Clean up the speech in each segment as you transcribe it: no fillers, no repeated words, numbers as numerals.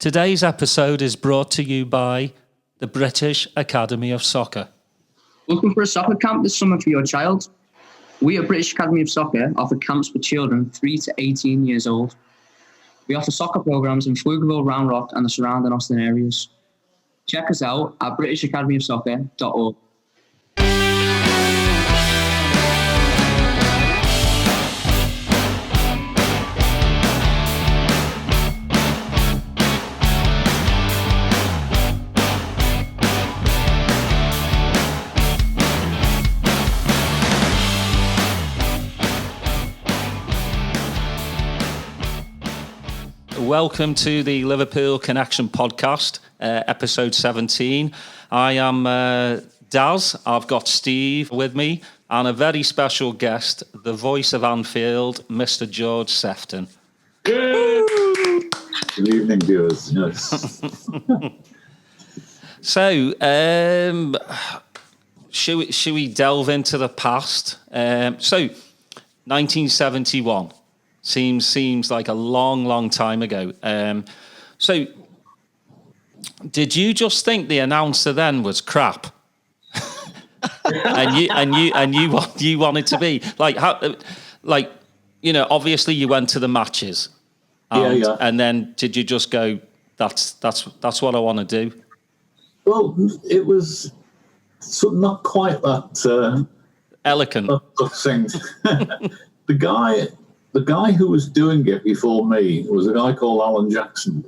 Today's episode is brought to you by the British Academy of Soccer. Looking for a soccer camp this summer for your child? We at British Academy of Soccer offer camps for children 3 to 18 years old. We offer soccer programs in Pflugerville, Round Rock and the surrounding Austin areas. Check us out at britishacademyofsoccer.org. Welcome to the Liverpool Connection podcast, episode 17. I am Daz. I've got Steve with me and a very special guest, the Voice of Anfield, Mr. George Sephton. Good evening, viewers. Yes. So, should we delve into the past? 1971. Seems like a long time ago. So, did you just think the announcer then was crap, and you wanted to be like how, like, you know? Obviously, you went to the matches, and then did you just go, that's what I want to do? Well, it was not quite that elegant. Succinct. The guy who was doing it before me was a guy called Alan Jackson,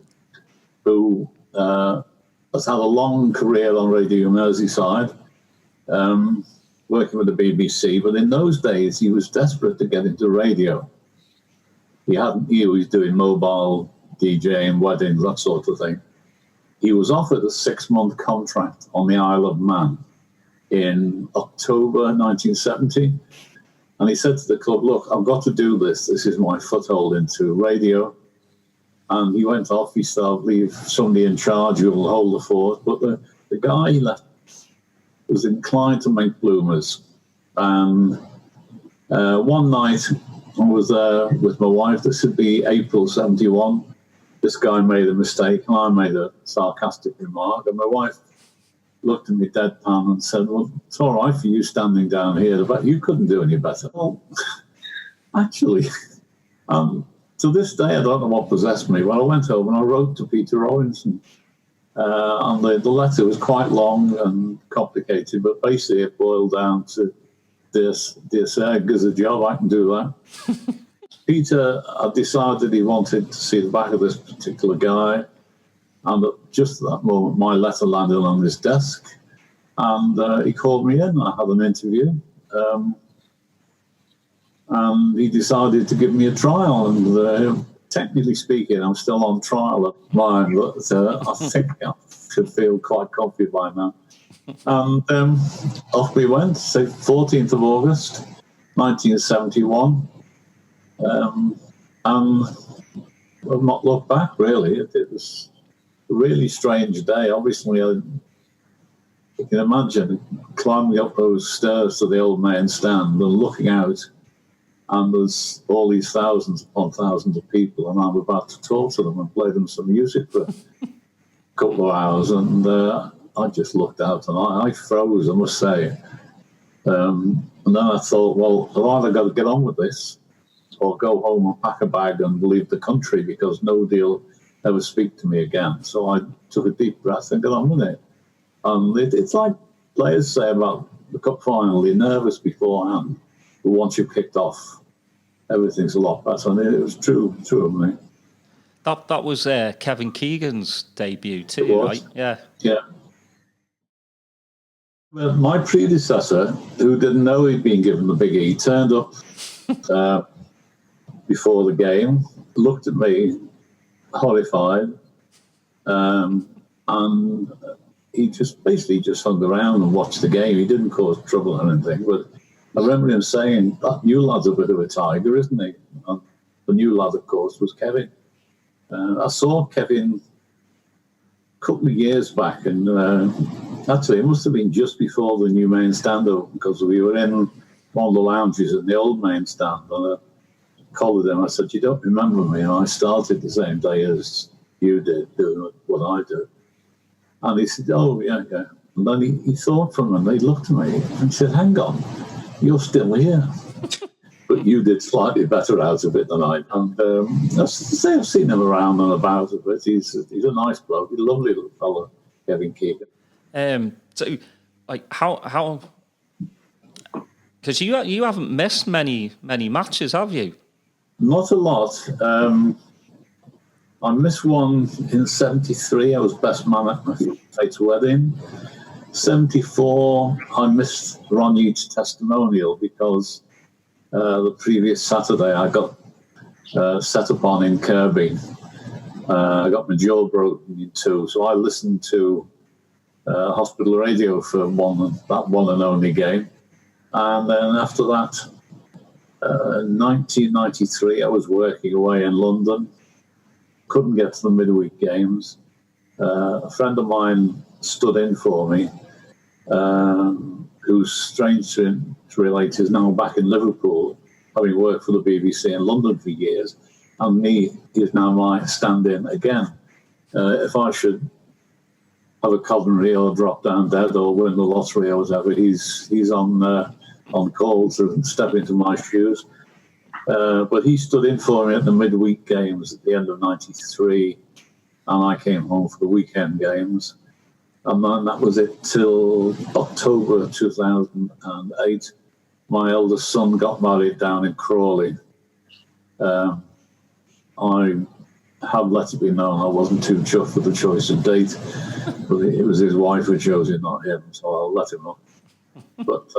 who has had a long career on Radio Merseyside, working with the BBC. But in those days, he was desperate to get into radio. He was doing mobile DJing, weddings, that sort of thing. He was offered a 6-month contract on the Isle of Man in October 1970. And he said to the club, look, I've got to do this. This is my foothold into radio. And he went off. He said, I'll leave somebody in charge who will hold the fort. But the guy was inclined to make bloomers. And one night, I was there with my wife. This would be April 71. This guy made a mistake, and I made a sarcastic remark. And my wife looked at me deadpan and said, well, it's all right for you standing down here, but you couldn't do any better. Well, actually, to this day, I don't know what possessed me. Well, I went home and I wrote to Peter Robinson. And the letter was quite long and complicated, but basically it boiled down to, dear sir, gives a job, I can do that. Peter had decided he wanted to see the back of this particular guy. And just at that moment, my letter landed on his desk, and he called me in. I had an interview, and he decided to give me a trial. And technically speaking, I'm still on trial at mine, but I think I should feel quite confident by now. And off we went, say 14th of August, 1971. And I've not looked back, really. It was a really strange day. Obviously, you can imagine climbing up those stairs to the old main stand and looking out, and there's all these thousands upon thousands of people, and I'm about to talk to them and play them some music for a couple of hours, and I just looked out and I froze, I must say. And then I thought, well, I've either got to get on with this or go home and pack a bag and leave the country, because nobody will ever speak to me again. So I took a deep breath and got on with it. And it's like players say about the cup final, you're nervous beforehand, but once you're kicked off, everything's a lot better. And it was true of me. That was Kevin Keegan's debut too, right? Yeah. Well, my predecessor, who didn't know he'd been given the Big E, turned up before the game, looked at me, horrified, and he just hung around and watched the game. He didn't cause trouble or anything, but I remember him saying, that new lad's a bit of a tiger, isn't he? And the new lad, of course, was Kevin. I saw Kevin a couple of years back, and actually it must have been just before the new main stand opened, because we were in one of the lounges in the old main stand, and I collared him. I said, you don't remember me? And I started the same day as you did, doing what I do. And he said, oh, yeah. And then he thought for a minute, he looked at me and said, hang on, you're still here. But you did slightly better out of it than I. And I've seen him around and about a bit. He's a nice bloke. He's a lovely little fellow, Kevin Keegan. So, like, how? Because you haven't missed many matches, have you? Not a lot. I missed one in '73. I was best man at my mate's wedding. '74, I missed Ron Yeats' testimonial because the previous Saturday I got set upon in Kirby. I got my jaw broken in two, so I listened to hospital radio for that one and only game. And then after that, 1993, I was working away in London. Couldn't get to the midweek games. A friend of mine stood in for me, who's strange to relate is now back in Liverpool, having worked for the BBC in London for years, and he is now my stand-in again. If I should have a Coventry or drop down dead or win the lottery or whatever, he's on call to step into my shoes. But he stood in for me at the midweek games at the end of '93, and I came home for the weekend games. And then that was it till October 2008. My eldest son got married down in Crawley. I have let it be known I wasn't too chuffed with the choice of date, but it was his wife who chose it, not him, so I'll let him up. But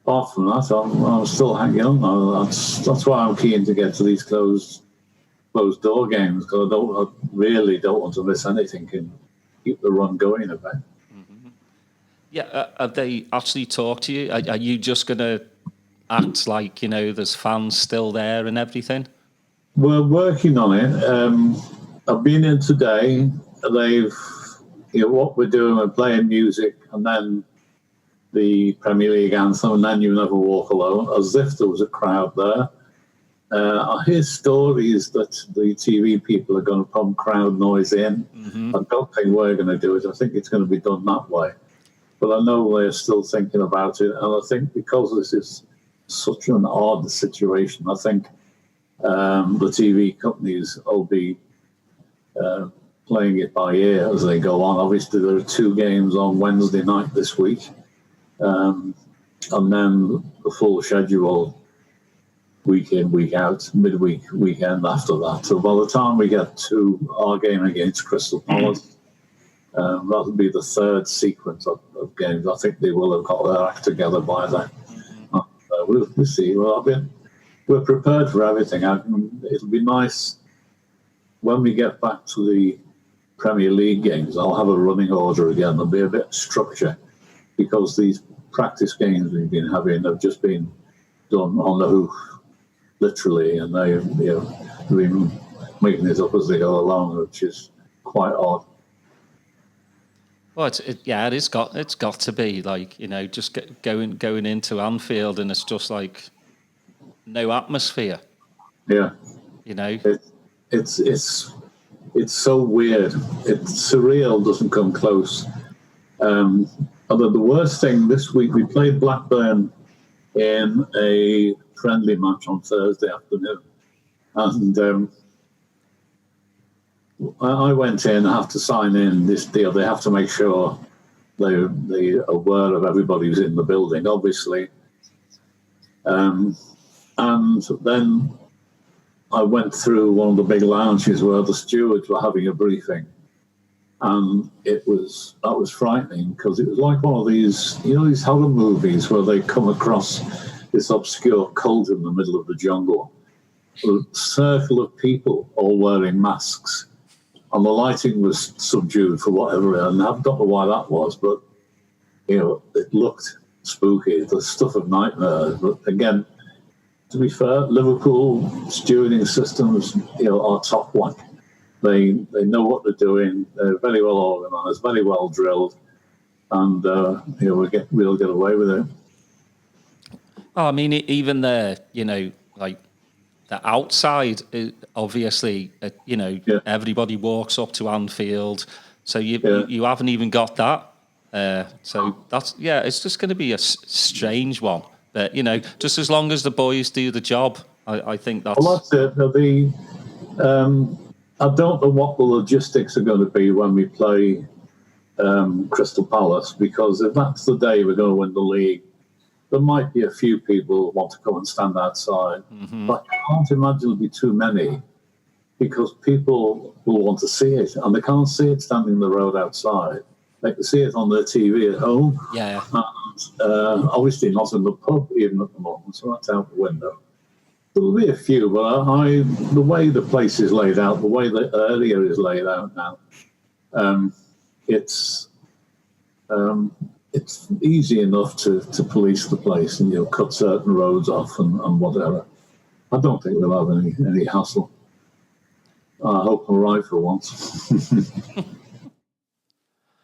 apart from that, I'm still hanging on. That's why I'm keen to get to these closed door games, because I really don't want to miss anything and keep the run going a bit. Mm-hmm. Yeah, have they actually talked to you? Are you just going to act like, there's fans still there and everything? We're working on it. I've been in today. They've, what we're doing, we're playing music and then the Premier League anthem, and then You Never Walk Alone, as if there was a crowd there. I hear stories that the TV people are going to pump crowd noise in. Mm-hmm. I don't think we're going to do it. I think it's going to be done that way. But I know they're still thinking about it. And I think because this is such an odd situation, I think the TV companies will be playing it by ear as they go on. Obviously, there are 2 games on Wednesday night this week. And then the full schedule week in, week out, midweek, weekend after that. So by the time we get to our game against Crystal Palace, that'll be the 3rd sequence of games. I think they will have got their act together by then. We'll see. Well, we're prepared for everything. It'll be nice when we get back to the Premier League games. I'll have a running order again. There'll be a bit of structure, because these practice games we've been having have just been done on the hoof, literally, and they've been making it up as they go along, which is quite odd. Well, it's got to be like, just going into Anfield and it's just like no atmosphere. Yeah, it's so weird. It's surreal. Doesn't come close. Although the worst thing this week, we played Blackburn in a friendly match on Thursday afternoon, and I went in. I have to sign in this deal. They have to make sure they're aware of everybody who's in the building, obviously. And then I went through one of the big lounges where the stewards were having a briefing. And that was frightening, because it was like one of these, these horror movies where they come across this obscure cult in the middle of the jungle. A circle of people all wearing masks. And the lighting was subdued for whatever reason. I don't know why that was, but, it looked spooky, the stuff of nightmares. But again, to be fair, Liverpool stewarding systems, are top one. They know what they're doing. They're very well organised, very well drilled, and we'll get away with it. Oh, I mean, even there, like the outside, obviously, everybody walks up to Anfield, so you haven't even got that. So it's just going to be a strange one. But just as long as the boys do the job, I think that's. Well, that's it. I don't know what the logistics are going to be when we play Crystal Palace, because if that's the day we're going to win the league, there might be a few people who want to come and stand outside. Mm-hmm. But I can't imagine there'll be too many, because people will want to see it, and they can't see it standing in the road outside. They can see it on their TV at home. Yeah. And obviously not in the pub even at the moment, so that's out the window. There'll be a few, but the way the place is laid out, the way the area is laid out now, it's easy enough to police the place and cut certain roads off and whatever. I don't think we'll have any hassle. I hope I'm right for once.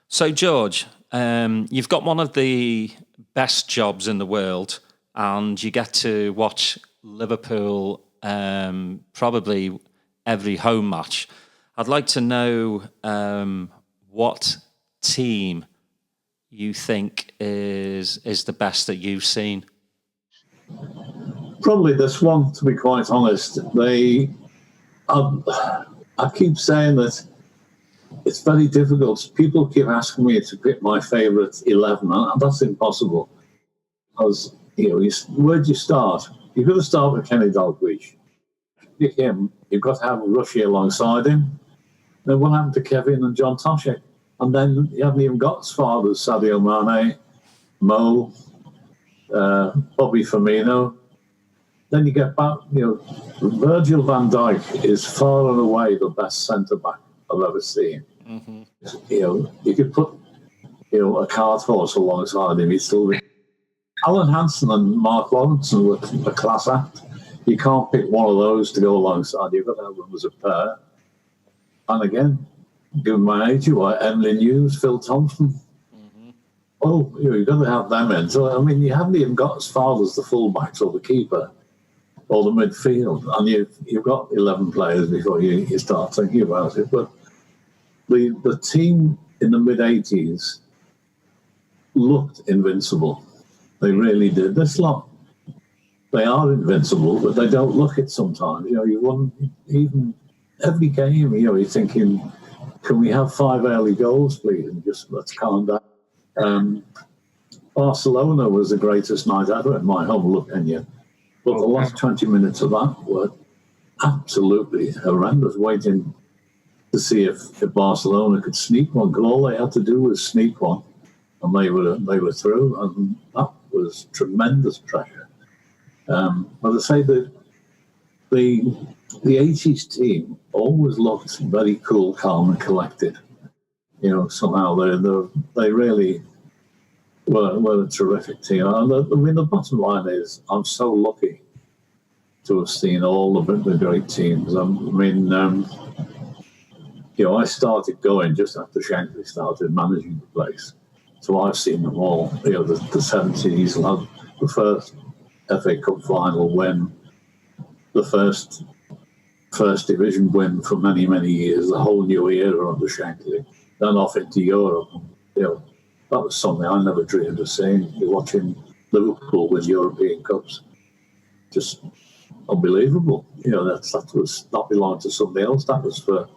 So, George, you've got one of the best jobs in the world, and you get to watch Liverpool probably every home match. I'd like to know what team you think is the best that you've seen. Probably this one, to be quite honest. I keep saying that it's very difficult. People keep asking me to pick my favourite 11, and that's impossible. Because, where do you start? You've got to start with Kenny Dalglish. Pick him, you've got to have Rushy alongside him. Then what happened to Kevin and John Toshek? And then you haven't even got as far as Sadio Mane, Mo, Bobby Firmino. Then you get back, Virgil van Dijk is far and away the best centre-back I've ever seen. Mm-hmm. You could put, a cart horse alongside him, he'd still be. Alan Hansen and Mark Lawrence were a class act. You can't pick one of those to go alongside. You've got to have them as a pair. And again, given my age, Emily News, Phil Thompson. Mm-hmm. Oh, you've got to have them in. So, you haven't even got as far as the fullbacks or the keeper or the midfield. And you've got 11 players before you start thinking about it. But the team in the mid-80s looked invincible. They really did. This lot, they are invincible, but they don't look it sometimes. You won even every game, you're thinking, can we have 5 early goals, please? And just let's calm down. Barcelona was the greatest night ever in my humble opinion. But the last 20 minutes of that were absolutely horrendous, waiting to see if Barcelona could sneak one. Because all they had to do was sneak one, and they were through. And that was tremendous pressure. But I say that the 80s team always looked very cool, calm, and collected. Somehow they really were a terrific team. The bottom line is, I'm so lucky to have seen all of the great teams. I started going just after Shankly started managing the place. So I've seen them all. The 70s, the first FA Cup final win, the first division win for many, many years, the whole new era under Shankly, then off into Europe. That was something I never dreamed of seeing. You're watching Liverpool win European Cups. Just unbelievable. That was not belonging to somebody else. That was for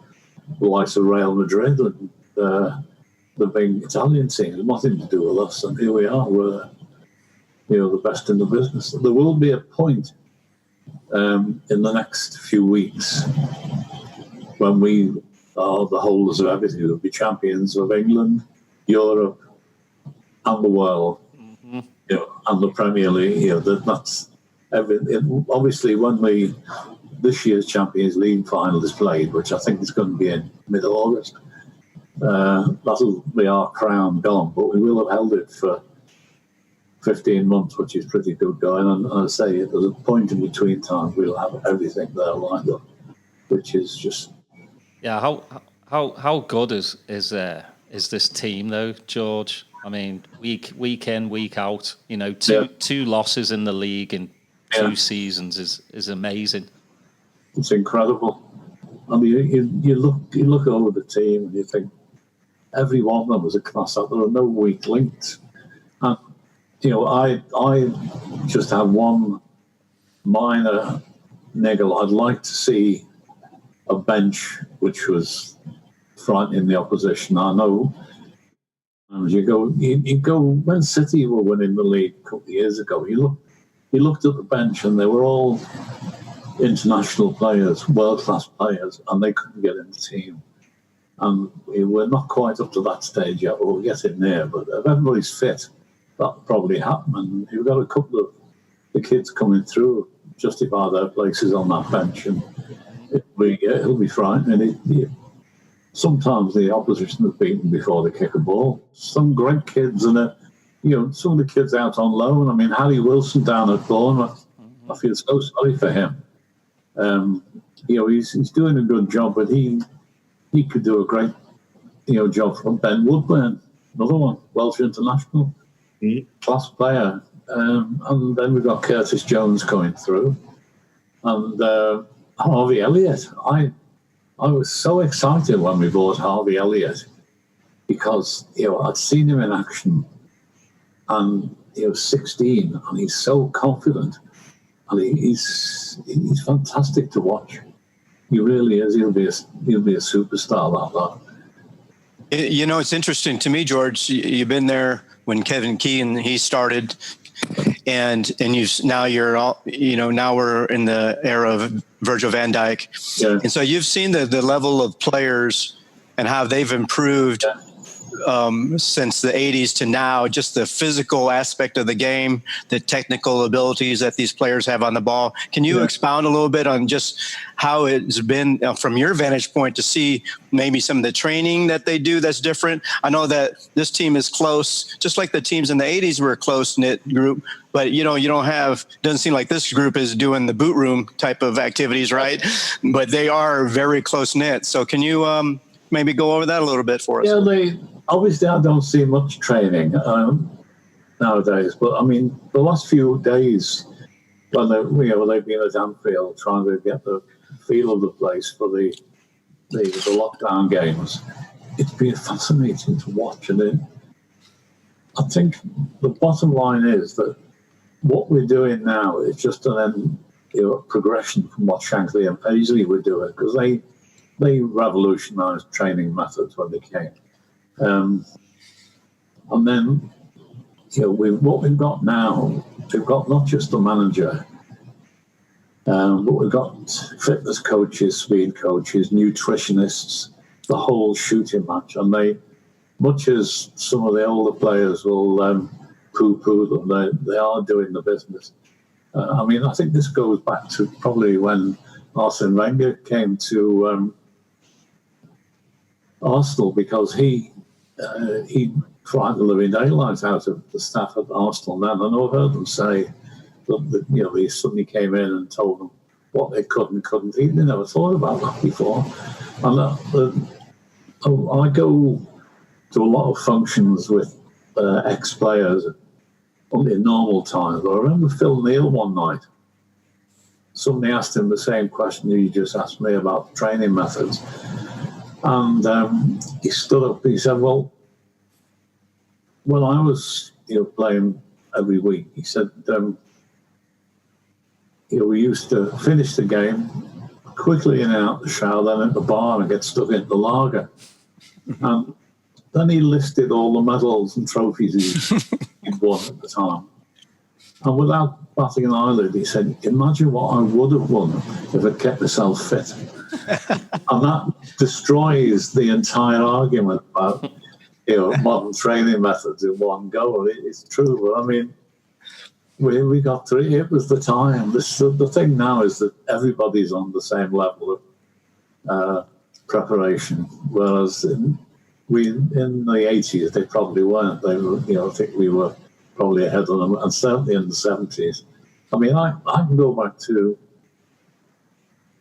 the likes of Real Madrid and the big Italian team. It had nothing to do with us. And here we are. We're the best in the business. There will be a point in the next few weeks when we are the holders of everything. We'll be champions of England, Europe, and the world, mm-hmm. And the Premier League. That's everything. Obviously, when this year's Champions League final is played, which I think is going to be in mid-August, that'll be our crown gone. But we will have held it for 15 months, which is pretty good going. And I say, there's a point in between times we'll have everything there lined up, which is just. Yeah, how good is this team though, George? Week in, week out. Two losses in the league in 2 seasons is amazing. It's incredible. I mean, you look over the team and you think every one of them was a class act. There are no weak links. And I just have one minor niggle. I'd like to see a bench which was frightening the opposition. I know you go when City were winning the league a couple of years ago. You looked at the bench and they were all international players, world-class players, and they couldn't get in the team. And we're not quite up to that stage yet. We'll get in there, but if everybody's fit, that'll probably happen. And you've got a couple of the kids coming through, justify their places on that bench, and it'll be frightening. Sometimes the opposition is beaten before they kick a ball. Some great kids, and some of the kids out on loan. I mean, Harry Wilson down at Bournemouth, I feel so sorry for him. He's doing a good job, but he could do a great job from Ben Woodburn, another one, Welsh international, class player. And then we've got Curtis Jones coming through, and Harvey Elliott. I was so excited when we bought Harvey Elliott because I'd seen him in action, and he was 16, and he's so confident, and he's fantastic to watch. He really is. He'll be a superstar like that. It's interesting to me, George. You've been there when Kevin Keegan he started, and now we're in the era of Virgil van Dijk, and so you've seen the level of players and how they've improved since the 80s to now, just the physical aspect of the game, the technical abilities that these players have on the ball. Can you expound a little bit on just how it's been from your vantage point to see maybe some of the training that they do that's different? I know that this team is close, just like the teams in the 80s were a close-knit group, but doesn't seem like this group is doing the boot room type of activities, right? But they are very close-knit. So can you maybe go over that a little bit for us? Yeah, obviously I don't see much training nowadays, but I mean the last few days when they've been at Anfield trying to get the feel of the place for the lockdown games, it's been fascinating to watch. And I think the bottom line is that what we're doing now is just a progression from what Shankly and Paisley were doing, because they revolutionised training methods when they came. And then, what we've got now, we've got not just the manager, but we've got fitness coaches, speed coaches, nutritionists, the whole shooting match. And much as some of the older players will poo-poo them, they are doing the business. I think this goes back to probably when Arsene Wenger came to Arsenal, because he frightened the living daylights out of the staff at Arsenal then. I know I've heard them say that he suddenly came in and told them what they could and couldn't eat. They never thought about that before. And I go to a lot of functions with ex-players in normal times. I remember Phil Neal one night. Somebody asked him the same question you just asked me about training methods. And he stood up. He said, "Well, when I was playing every week," he said, "we used to finish the game quickly in and out the shower, then at the bar and get stuck into the lager." And then he listed all the medals and trophies he'd won at the time. And without batting an eyelid, he said, "Imagine what I would have won if I'd kept myself fit." And that destroys the entire argument about modern training methods in one go. It's true, but I mean, we got through. It was the time. The thing now is that everybody's on the same level of preparation, whereas in the 80s they probably weren't. They were, I think we were probably ahead of them, and certainly in the 70s. I mean, I can go back to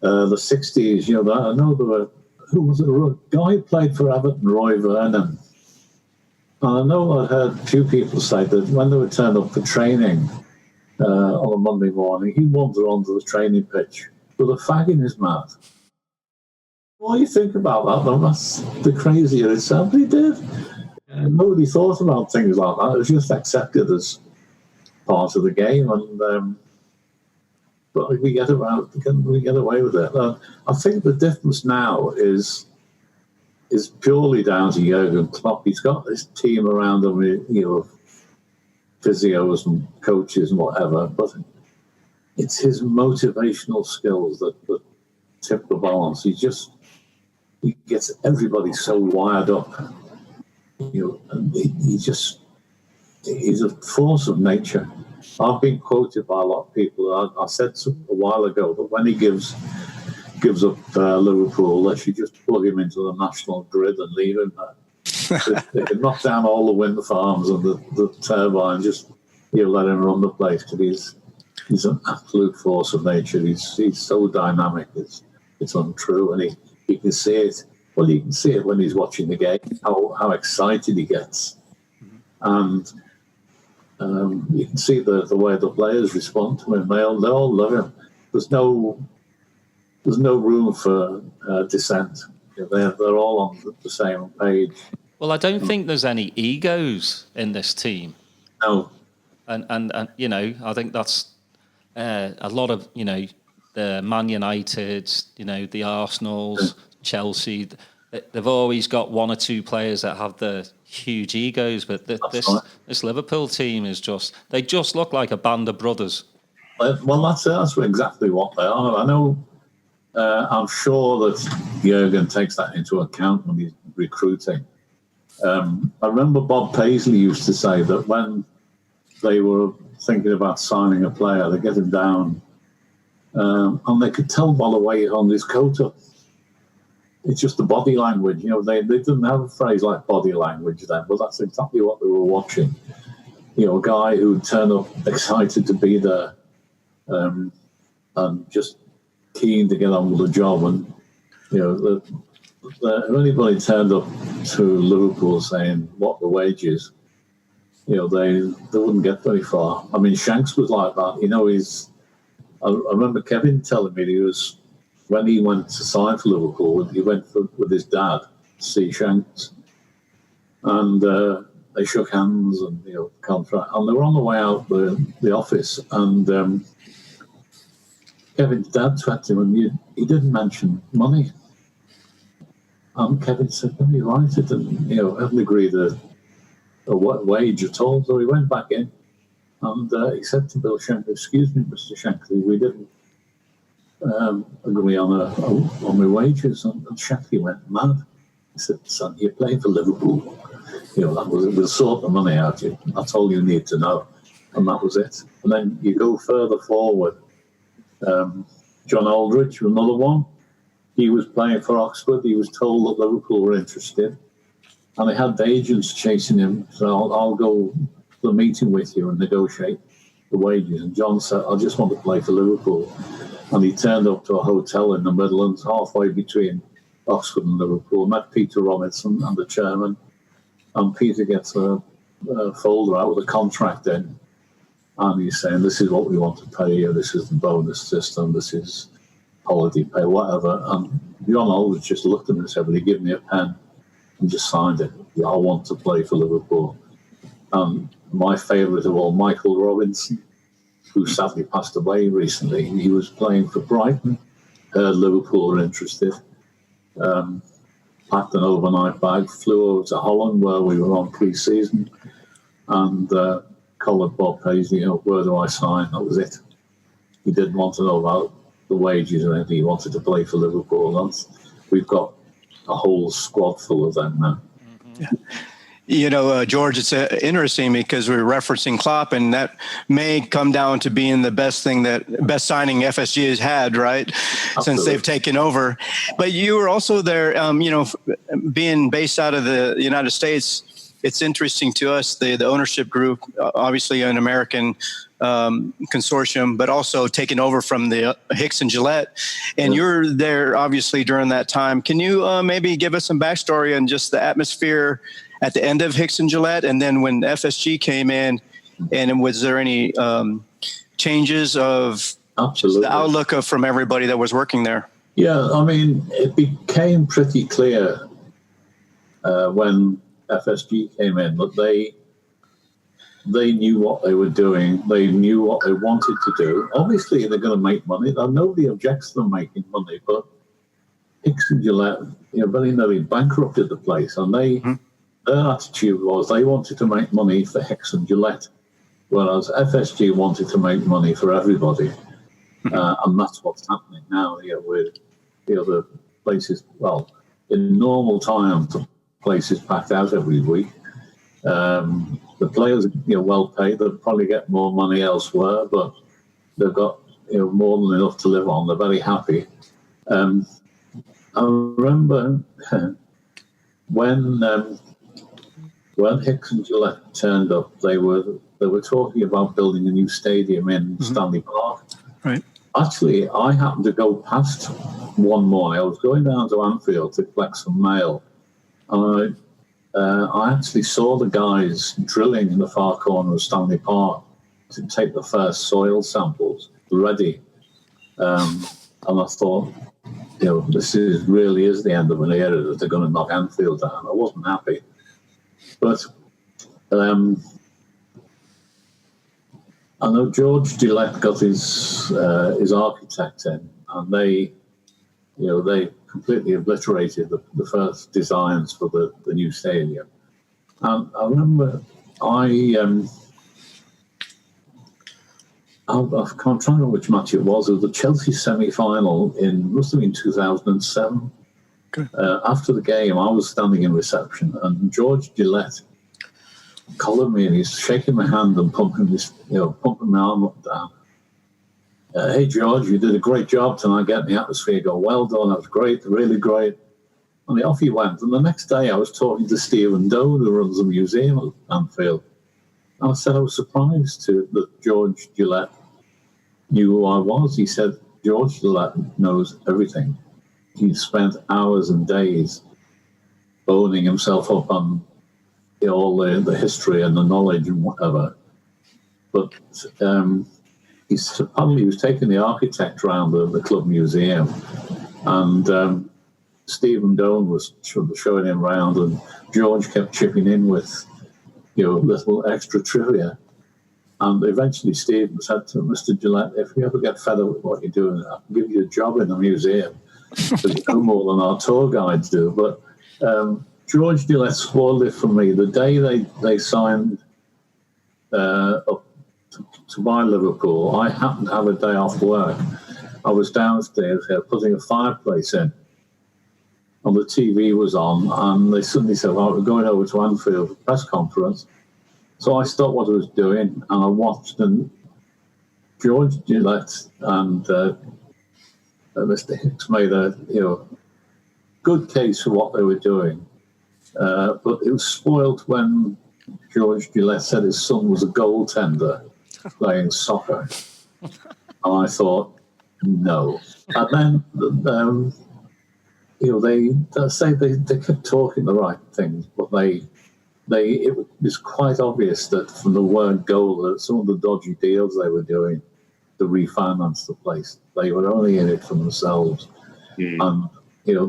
the 60s. I know there were, who was it? A guy who played for Everton, Roy Vernon. And I know I heard a few people say that when they would turn up for training on a Monday morning, he'd wander onto the training pitch with a fag in his mouth. Well, you think about that, though, that's the crazier it sounds. He did. Nobody thought about things like that. It was just accepted as part of the game, and but we get away with it. I think the difference now is purely down to Jurgen Klopp. He's got this team around him, physios and coaches and whatever, but it's his motivational skills that tip the balance. He gets everybody so wired up, and he's a force of nature. I've been quoted by a lot of people. I said a while ago that when he gives up Liverpool, they should just plug him into the national grid and leave him there. They can knock down all the wind farms and the turbine, just let him run the place, because he's an absolute force of nature. He's so dynamic, it's untrue, and you can see it. Well, you can see it when he's watching the game, how excited he gets, and you can see the way the players respond to him. They all love him. There's no room for dissent. They're all on the same page. Well, I don't think there's any egos in this team. No. And I think that's a lot of, the Man United, the Arsenals, Chelsea, they've always got one or two players that have the huge egos, but this Liverpool team is they just look like a band of brothers. Well, that's exactly what they are. I know. I'm sure that Jurgen takes that into account when he's recruiting. I remember Bob Paisley used to say that when they were thinking about signing a player, they get him down, and they could tell by the way he hung his coat up. It's just the body language. They didn't have a phrase like body language then, but that's exactly what they were watching. A guy who turned up excited to be there, and just keen to get on with the job. And if anybody turned up to Liverpool saying what the wages, they wouldn't get very far. I mean, Shanks was like that. I remember Kevin telling me when he went to sign for Liverpool, he went with his dad to see Shanks, and they shook hands and contract, and they were on the way out the office, and Kevin's dad said to him, he didn't mention money. And Kevin said, no, you're right, it didn't, haven't agreed a wage at all. So he went back in, and he said to Bill Shankly, excuse me, Mr. Shankly, we didn't agree on my wages. And Shankly went mad. He said, son, you're playing for Liverpool. We'll sort the money out. That's all you need to know. And that was it. And then you go further forward. John Aldridge, another one. He was playing for Oxford. He was told that Liverpool were interested, and they had the agents chasing him. So I'll go to the meeting with you and negotiate the wages. And John said, I just want to play for Liverpool. And he turned up to a hotel in the Midlands, halfway between Oxford and Liverpool, met Peter Robinson and the chairman. And Peter gets a folder out with a contract in. And he's saying, this is what we want to pay you, this is the bonus system, this is holiday pay, whatever. And John Aldridge just looked at me and said, will you give me a pen? And just signed it. I want to play for Liverpool. My favourite of all, Michael Robinson, who sadly passed away recently. He was playing for Brighton, heard Liverpool were interested, packed an overnight bag, flew over to Holland where we were on pre-season, and collared Bob Paisley, where do I sign? That was it. He didn't want to know about the wages or anything. He wanted to play for Liverpool. We've got a whole squad full of them now. Mm-hmm. George, it's interesting because we're referencing Klopp, and that may come down to being the best signing FSG has had, right? Absolutely. Since they've taken over. But you were also there, being based out of the United States. It's interesting to us, the ownership group, obviously an American consortium, but also taken over from the Hicks and Gillette. And you're there, obviously, during that time. Can you maybe give us some backstory on just the atmosphere at the end of Hicks and Gillette, and then when FSG came in, and was there any changes of Absolutely. The outlook from everybody that was working there. Yeah, I mean, it became pretty clear when FSG came in that they knew what they were doing. They knew what they wanted to do. Obviously, they're going to make money. Now, nobody objects to them making money, but Hicks and Gillette, very nearly bankrupted the place, and their attitude was they wanted to make money for Hicks and Gillette, whereas FSG wanted to make money for everybody. And that's what's happening now with the places. Well, in normal times, the place is packed out every week. The players are well paid. They'll probably get more money elsewhere, but they've got more than enough to live on. They're very happy. I remember when Hicks and Gillette turned up, they were talking about building a new stadium in Stanley Park. Right. Actually, I happened to go past one morning. I was going down to Anfield to collect some mail, and I actually saw the guys drilling in the far corner of Stanley Park to take the first soil samples ready. And I thought, this really is the end of an era that they're going to knock Anfield down. I wasn't happy. But I know George Gillette got his architect in, and they completely obliterated the first designs for the new stadium. And I remember I'm trying to remember which match it was. It was the Chelsea semi-final must have been 2007. Okay. After the game, I was standing in reception, and George Gillette collared me, and he's shaking my hand and pumping my arm up and down. Hey, George, you did a great job tonight getting the atmosphere going. Well done, that was great, really great. And off he went. And the next day I was talking to Stephen Doe, who runs the museum at Anfield. And I said I was surprised that George Gillette knew who I was. He said, George Gillette knows everything. He spent hours and days boning himself up on all the history and the knowledge and whatever. But he was taking the architect around the club museum, and Stephen Doan was showing him around, and George kept chipping in with little extra trivia. And eventually Stephen said to him, Mr. Gillette, if you ever get fed up with what you're doing, I can give you a job in the museum. Because you know more than our tour guides do. But George Gillette spoiled it for me. The day they signed up to buy Liverpool, I happened to have a day off work. I was downstairs here putting a fireplace in, and the TV was on, and they suddenly said, well, we're going over to Anfield for a press conference. So I stopped what I was doing, and I watched, and George Gillette and Mr. Hicks made a good case for what they were doing. But it was spoilt when George Gillette said his son was a goaltender playing soccer. And I thought, no. And then, they kept talking the right things, but it was quite obvious that from the word go that some of the dodgy deals they were doing to refinance the place, they were only in it for themselves. And, there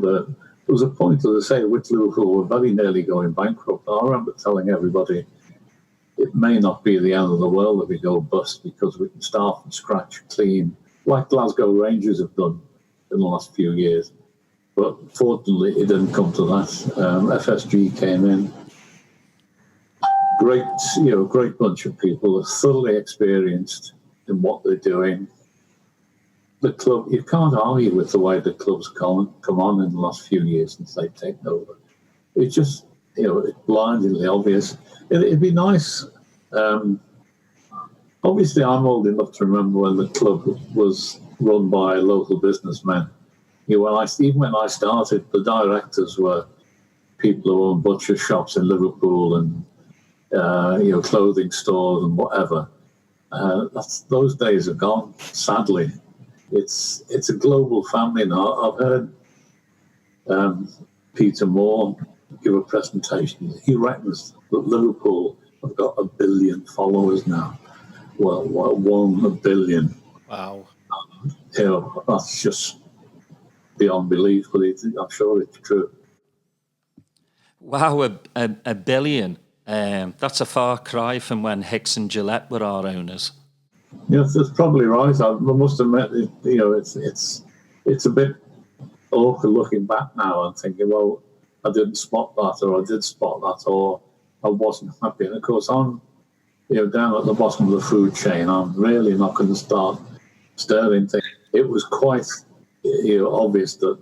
was a point, as I say, which Liverpool were very nearly going bankrupt. I remember telling everybody, it may not be the end of the world if we go bust, because we can start from scratch, clean, like Glasgow Rangers have done in the last few years. But fortunately, it didn't come to that. FSG came in. Great bunch of people, are thoroughly experienced in what they're doing. The club, you can't argue with the way the club's come on in the last few years since they've taken over. It's just, it's blindingly obvious. It'd be nice. Obviously, I'm old enough to remember when the club was run by local businessmen. Even when I started, the directors were people who owned butcher shops in Liverpool and clothing stores and whatever. Those days are gone, sadly. It's a global family now. I've heard Peter Moore give a presentation. He reckons that Liverpool have got 1 billion followers now. Well, 1 billion. Wow. that's just beyond belief, but I'm sure it's true. Wow, a billion. That's a far cry from when Hicks and Gillette were our owners. Yes, that's probably right. I must admit, it's a bit awkward looking back now and thinking, well, I didn't spot that, or I did spot that, or I wasn't happy. And of course, I'm down at the bottom of the food chain. I'm really not going to start stirring things. It was quite obvious that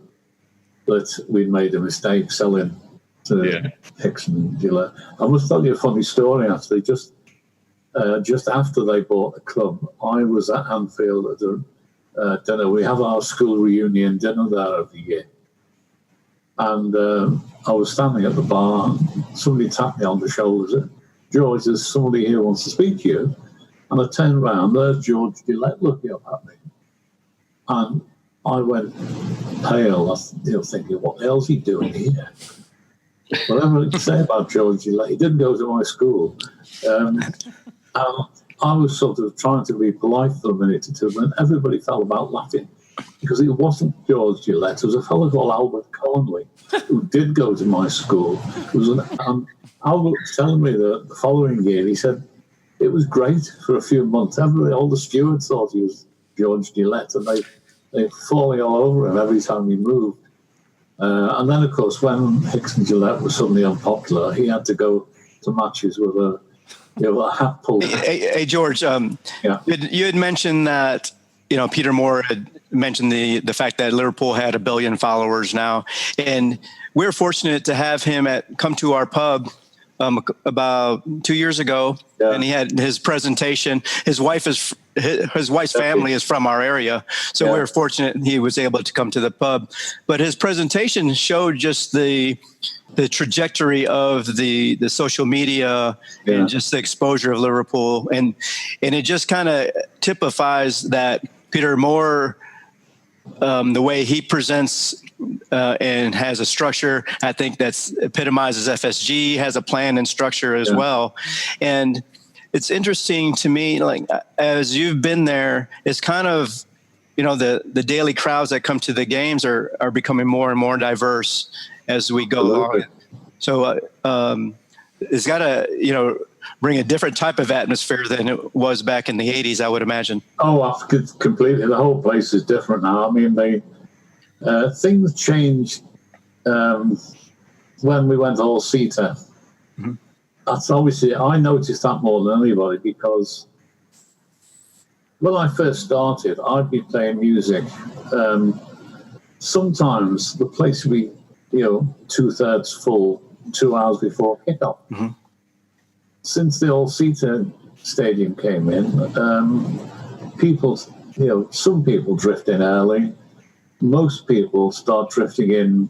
we made a mistake selling to Hicks and Gillette. I must tell you a funny story, actually. Just after they bought the club, I was at Anfield at a dinner. We have our school reunion dinner there every year. And I was standing at the bar. Somebody tapped me on the shoulder and said, "George, there's somebody here who wants to speak to you." And I turned around, there's George Gillette looking up at me. And I went pale, thinking, what the hell's he doing here? Whatever you say about George Gillette, he didn't go to my school. And I was sort of trying to be polite for a minute or two, and everybody fell about laughing because it wasn't George Gillette. It was a fellow called Albert Conley who did go to my school. Albert was telling me that the following year, he said, it was great for a few months. All the stewards thought he was George Gillette, and they were falling all over him every time he moved. And then, of course, when Hicks and Gillette was suddenly unpopular, he had to go to matches with a hat pulled. Hey George, you had mentioned that, Peter Moore had mentioned the fact that Liverpool had 1 billion followers now. And we're fortunate to have him come to our pub about 2 years ago, and he had his presentation. His wife's family is from our area, so we were fortunate he was able to come to the pub. But his presentation showed just the trajectory of the social media and just the exposure of Liverpool, and it just kind of typifies that Peter Moore, the way he presents and has a structure, I think that's epitomizes FSG, has a plan and structure as well. And it's interesting to me, like, as you've been there, it's kind of, the daily crowds that come to the games are becoming more and more diverse as we go along. So it's got to, bring a different type of atmosphere than it was back in the 80s, I would imagine. Oh, completely. The whole place is different now. I mean, things changed when we went all-seater. Mm-hmm. That's obviously, I noticed that more than anybody, because when I first started, I'd be playing music. Sometimes the place would be, 2/3 full 2 hours before kickoff. Mm-hmm. Since the all-seater stadium came in, people, some people drift in early. Most people start drifting in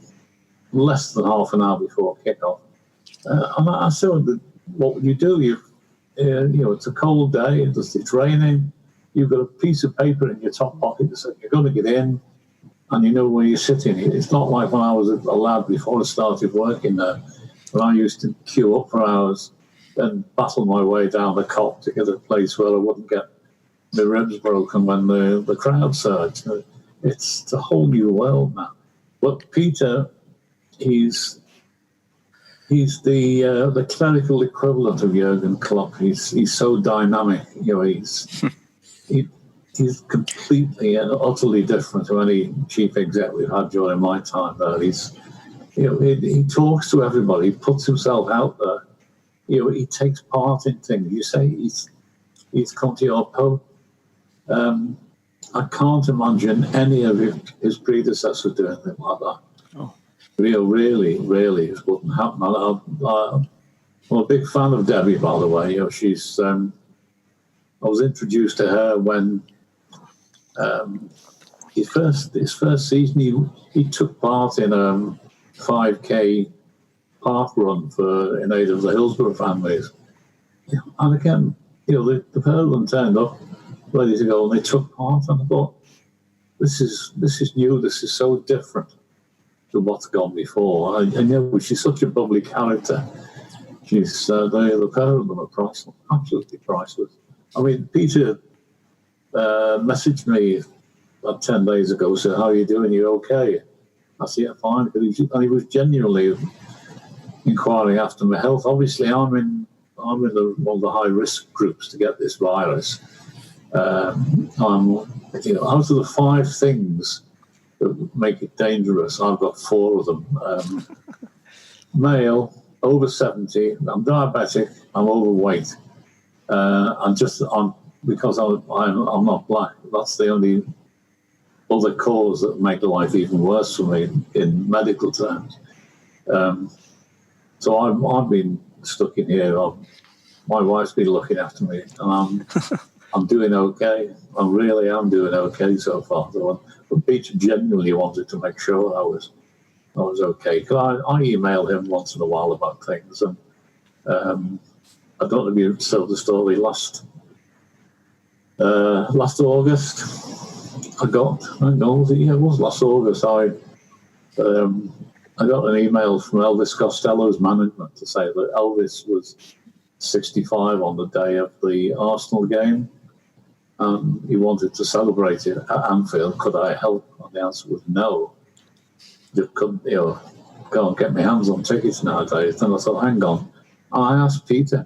less than half an hour before kickoff. And I said, what would you do? It's a cold day, it's raining. You've got a piece of paper in your top pocket that says you're going to get in, and you know where you're sitting. It's not like when I was a lad before I started working there, when I used to queue up for hours and battle my way down the cop to get a place where I wouldn't get my ribs broken when the crowd surged. It's a whole new world now. But Peter, he's the clerical equivalent of Jurgen Klopp. He's so dynamic. He's completely and utterly different to any chief exec we've had during my time there. He talks to everybody. He puts himself out there. He takes part in things. You say he's come to your pub. I can't imagine any of his predecessors doing anything like that. Oh. Really, it wouldn't happen. I'm a big fan of Debbie, by the way. She's. I was introduced to her when his first season he took part in a 5K park run in aid of the Hillsborough families. And again, the pair of them turned up ready to go, and they took part. And I thought, this is new. This is so different to what's gone before. And she's such a bubbly character. She's the pair of them are priceless, absolutely priceless. I mean, Peter messaged me about 10 days ago, said, "How are you doing? You okay?" I said, "Yeah, fine." But he was genuinely inquiring after my health. Obviously, I'm in one of the high risk groups to get this virus. I'm, out of the 5 things that make it dangerous, I've got 4 of them. Male, over 70. I'm diabetic. I'm overweight. Because I'm not black. That's the only other cause that make life even worse for me in medical terms. So I've been stuck in here. My wife's been looking after me, and I'm doing okay. I really am doing okay so far. But Peter genuinely wanted to make sure I was okay. Because I email him once in a while about things, and I don't know if you saw the story last August. It was last August. I got an email from Elvis Costello's management to say that Elvis was 65 on the day of the Arsenal game, and he wanted to celebrate it at Anfield. Could I help? And the answer was no. Just couldn't, go and get my hands on tickets nowadays. And I thought, hang on. And I asked Peter,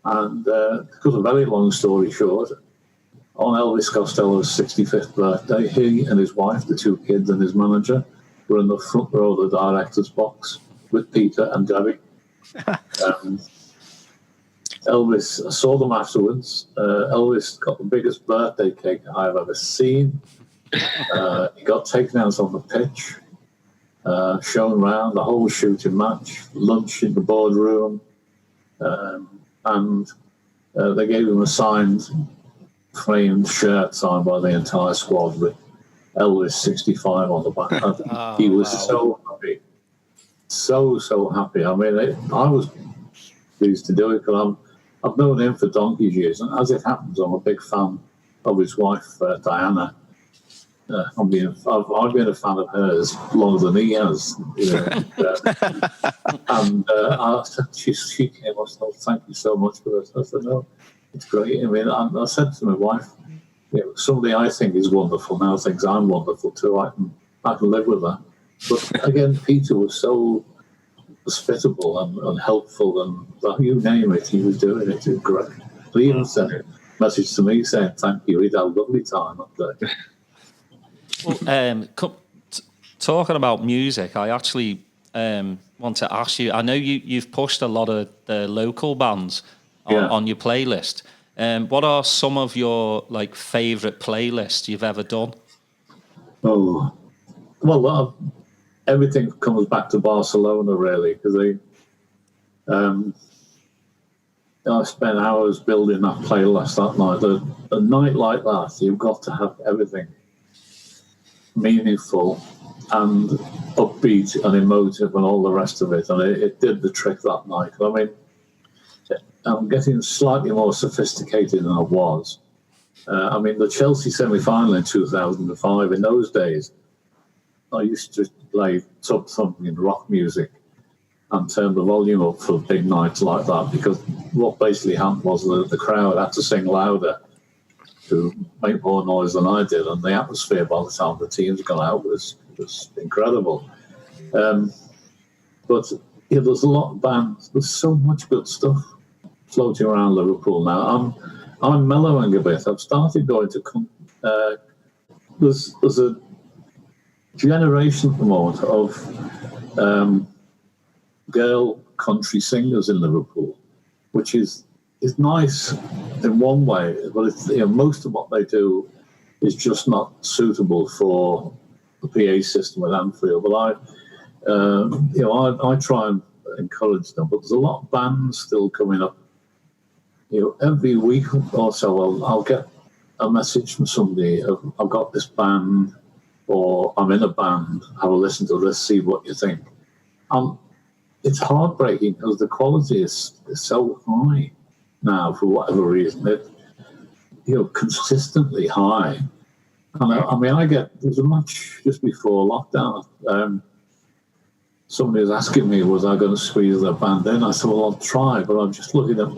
and because a very long story short, on Elvis Costello's 65th birthday, he and his wife, the 2 kids, and his manager were in the front row of the director's box with Peter and Debbie. Elvis, I saw them afterwards. Elvis got the biggest birthday cake I've ever seen. He got taken out on the pitch, shown around the whole shooting match, lunch in the boardroom, and they gave him a signed, framed shirt signed by the entire squad with Elvis 65 on the back. He was so happy. So happy. I mean, I was pleased to do it because I've known him for donkey's years, and as it happens, I'm a big fan of his wife, Diana. I've been a fan of hers longer than he has. She came up and said, "Thank you so much for this." I said, "No, it's great." I mean, I said to my wife, somebody I think is wonderful now thinks I'm wonderful too. I can live with that. But again, Peter was so hospitable and helpful, and you name it, he was doing it. It was great. But he even sent a message to me saying thank you. He'd had a lovely time up there. Well, talking about music, I actually want to ask you. I know you've pushed a lot of the local bands on your playlist. What are some of your favourite playlists you've ever done? Oh, well, everything comes back to Barcelona really, because I spent hours building that playlist that night. A night like that, you've got to have everything meaningful and upbeat and emotive and all the rest of it, and it did the trick that night. I mean, I'm getting slightly more sophisticated than I was. I mean, the Chelsea semi-final in 2005, in those days, I used to play thumping rock music and turn the volume up for big nights like that, because what basically happened was the crowd had to sing louder to make more noise than I did, and the atmosphere by the time the teams got out was incredible. But there's a lot of bands. There's so much good stuff floating around Liverpool now. I'm mellowing a bit. I've started going to. There's a generation at the moment of girl country singers in Liverpool, which is nice in one way, but it's, most of what they do is just not suitable for the PA system at Anfield. But I try and encourage them. But there's a lot of bands still coming up. Every week or so, I'll get a message from somebody. I've got this band, or I'm in a band. Have a listen to this, see what you think. It's heartbreaking because the quality is so high now for whatever reason. Consistently high. And there was a match just before lockdown. Somebody was asking me, was I going to squeeze their band in? I said, well, I'll try, but I'm just looking at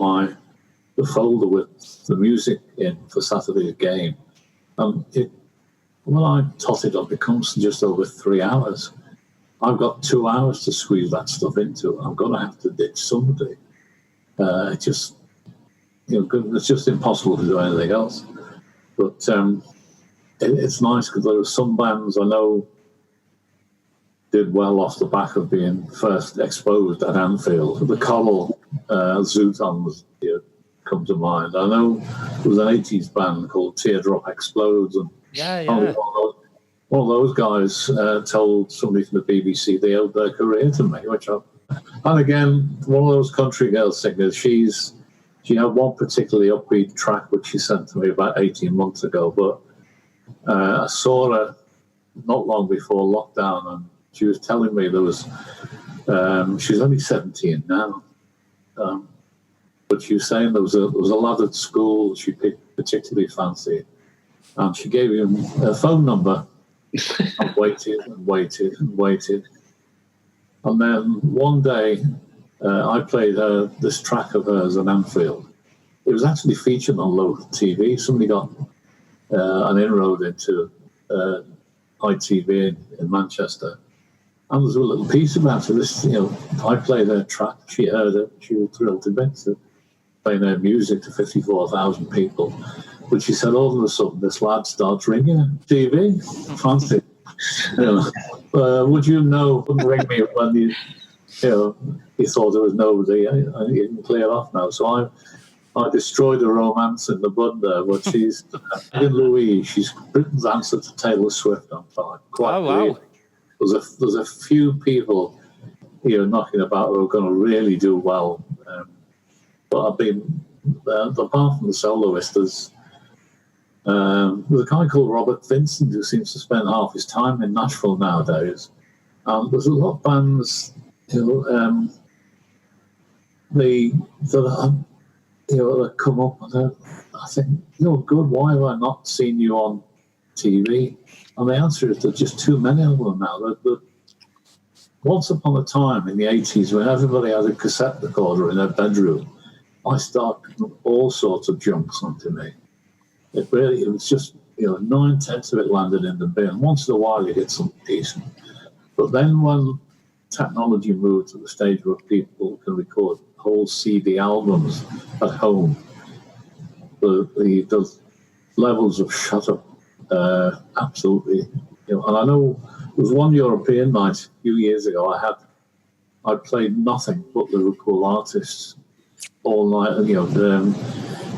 the folder with the music in for Saturday's game. Well, I tot it up. It comes to just over 3 hours. I've got 2 hours to squeeze that stuff into. I'm going to have to ditch somebody. It's just impossible to do anything else. But it's nice because there are some bands I know did well off the back of being first exposed at Anfield. The Coral Zootons come to mind. I know there was an 80s band called Teardrop Explodes, and one of those guys told somebody from the BBC they owed their career to me. And again, one of those country girl singers. She had one particularly upbeat track which she sent to me about 18 months ago, but I saw her not long before lockdown, and she was telling me there was. She's only 17 now, but she was saying there was a lad at school she particularly fancied, and she gave him her phone number. I waited and waited and waited, and then one day I played her this track of hers at Anfield. It was actually featured on local TV. Somebody got an inroad into ITV in Manchester. And there's a little piece about it. I played her track. She heard it. She was thrilled to bits of playing her music to 54,000 people. But she said, all of a sudden, this lad starts ringing her. TV, fancy. Would you know? Wouldn't ring me when he thought there was nobody. You can clear off now. So I destroyed the romance in the bud there. But she's in Louise. She's Britain's answer to Taylor Swift. I'm quite wow. There's a few people knocking about who are going to really do well, but I've been apart from the soloist. There's a guy called Robert Vincent who seems to spend half his time in Nashville nowadays. There's a lot of bands, that come up and I think, good. Why have I not seen you on TV? And the answer is there's just too many of them now. Once upon a time in the 80s, when everybody had a cassette recorder in their bedroom, I started all sorts of junks onto me. It was just, 9/10 of it landed in the bin. Once in a while you get something decent. But then when technology moved to the stage where people can record whole CD albums at home, the levels of shut up. Absolutely, and I know there was one European night a few years ago. I played nothing but Liverpool artists all night, and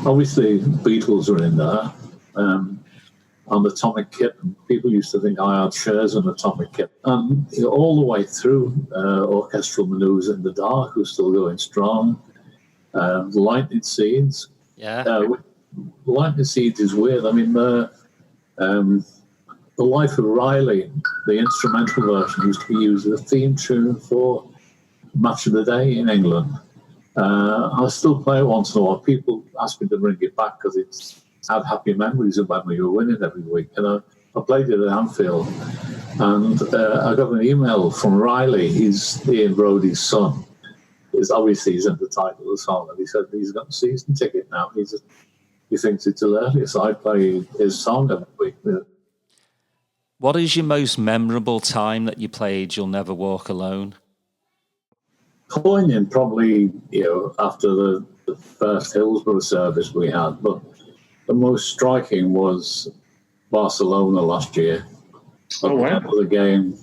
obviously Beatles are in there, and Atomic Kitten. People used to think I had shares in Atomic Kitten, and all the way through orchestral manoeuvres in the dark, who's still going strong. Lightning Seeds, Lightning Seeds is weird. I mean, The Life of Riley, the instrumental version, used to be used as a theme tune for Match of the Day in England. I still play it once in a while. People ask me to bring it back because it's had happy memories of when we were winning every week. And I played it at Anfield, and I got an email from Riley. He's Ian Brody's son. He's in the title of the song, and he said he's got a season ticket now. He thinks it's hilarious. I play his song every week. What is your most memorable time that you played You'll Never Walk Alone? Poignant, probably, after the first Hillsborough service we had, but the most striking was Barcelona last year. Oh, wow. At the end of the game,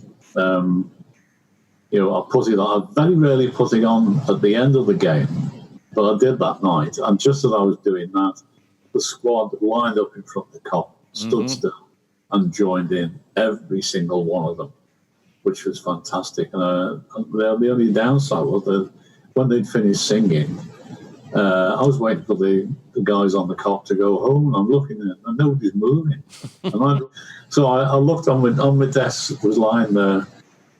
I very rarely put it on at the end of the game, but I did that night. And just as I was doing that, the squad lined up in front of the Kop, stood still, and joined in, every single one of them, which was fantastic. And the only downside was that when they'd finished singing, I was waiting for the guys on the Kop to go home, and I'm looking at it, and nobody's moving. So I looked on my desk, was lying there,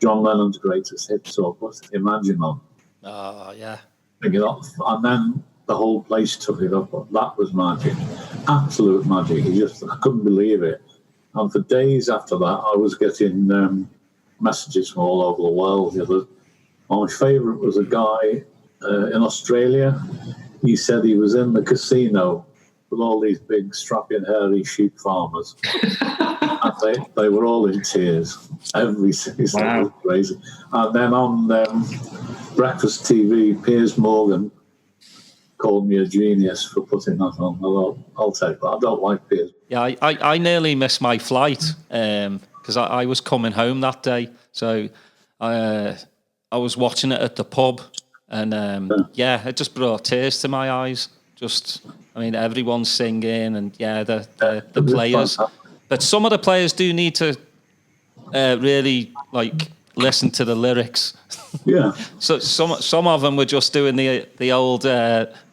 John Lennon's greatest hit, so I put Imagine on. Oh, yeah. And then the whole place took it up. That was magic, absolute magic. I couldn't believe it. And for days after that, I was getting messages from all over the world. My favourite was a guy in Australia. He said he was in the casino with all these big, strapping, hairy sheep farmers. And They were all in tears. Every season. Wow. Was crazy. And then on breakfast TV, Piers Morgan called me a genius for putting that on. I'll take that. I don't like Piers. Yeah, I nearly missed my flight because I was coming home that day. So I was watching it at the pub, and it just brought tears to my eyes. Everyone's singing, and the players. But some of the players do need to really listen to the lyrics. Yeah. So some of them were just doing the old